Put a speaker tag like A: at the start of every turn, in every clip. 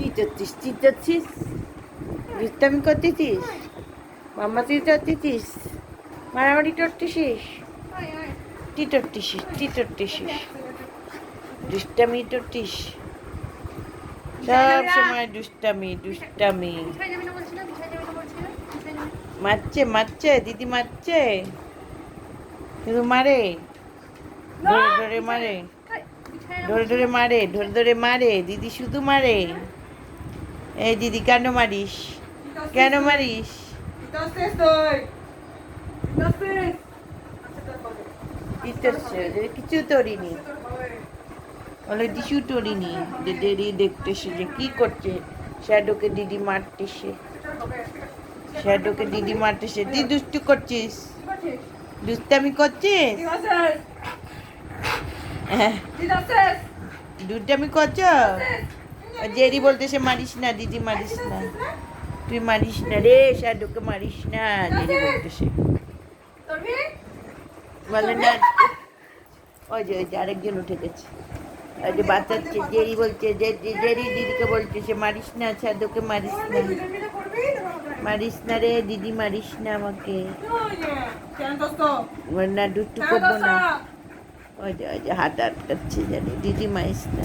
A: চিচাচ্ছিস দুষ্টামি করতেছিস মাম্মা চিচাচ্ছিস মারামারি করতেছিস টিটরটিস দুষ্টামি টটিস সব সময় দুষ্টামি মারছে দিদি মারছে শুধু মারে ধরে মারে দিদি শুধু মারে এই দিদি কেন মারিস কিছু তরিনি বলে টিস্যু তরিনি দেরি দেখতেছে যে কি করছে শ্যাডোকে দিদি মারতেছে তুই দুষ্টু করছিস দুষ্টামি করছিস দুষ্টামি করছ জেরি বলতেছে মারিস না দিদি মারিস না তুই মারিস না রে শ্যাডোকে মারিস না জেরি বলতেছে বলে না ওই যে আরেকজন উঠে গেছে ওই যে বাচ্চাচ্ছে জেরি বলছে জেরি দিদিকে বলছে সে মারিস না শ্যাডোকে মারিস না রে দিদি মারিস না আমাকে না দুষ্টু করবো না ওই যে হাত আটকাচ্ছে জানি দিদি মারিস না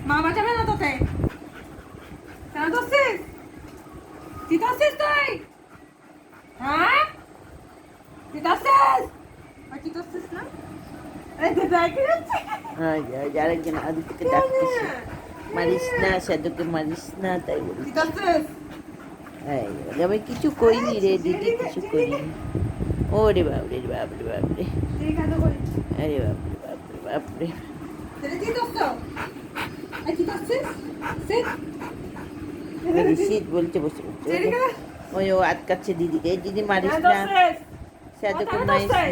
B: মামা যাবে না তোতে কেন দোষিস তুই দোষিস তুই হ্যাঁ তুই দোষিস তুই দোষিস না
A: আরেকজন আদিত্যকে ডাকতেছে মারিস না সাধুকে মারিস না তাই বলি আমি কিছু করিনি রে দিদি কিছু করিনি ওরে বাপরে আরে বাপরে শীত বলছে বসে ওই ও আটকাচ্ছে দিদিকে দিদি মারিস না সাধুকে মারিস না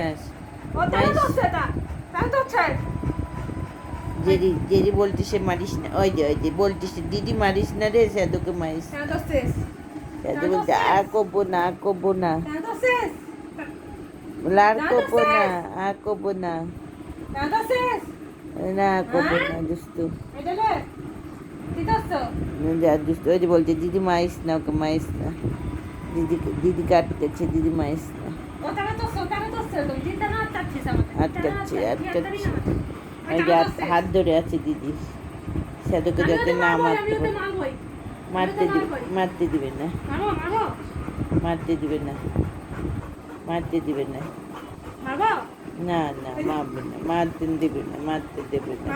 A: জেরি বলতেছে মারিস না ওই যে বলতেছে দিদি মারিস না রে সাধুকে মারিস সাধু বলতে আর করবো না দুস্তু দুস্তু ওই যে বলছে দিদি মারিস না ওকে মারিস না দিদি কাটতেছে দিদি মারিস না আটকাচ্ছে ওই যে হাত ধরে আছে দিদি সাধুকে যাতে না মারতে দিবে না মারতে দিবে না মারতে দিবে না মারতে দেবে না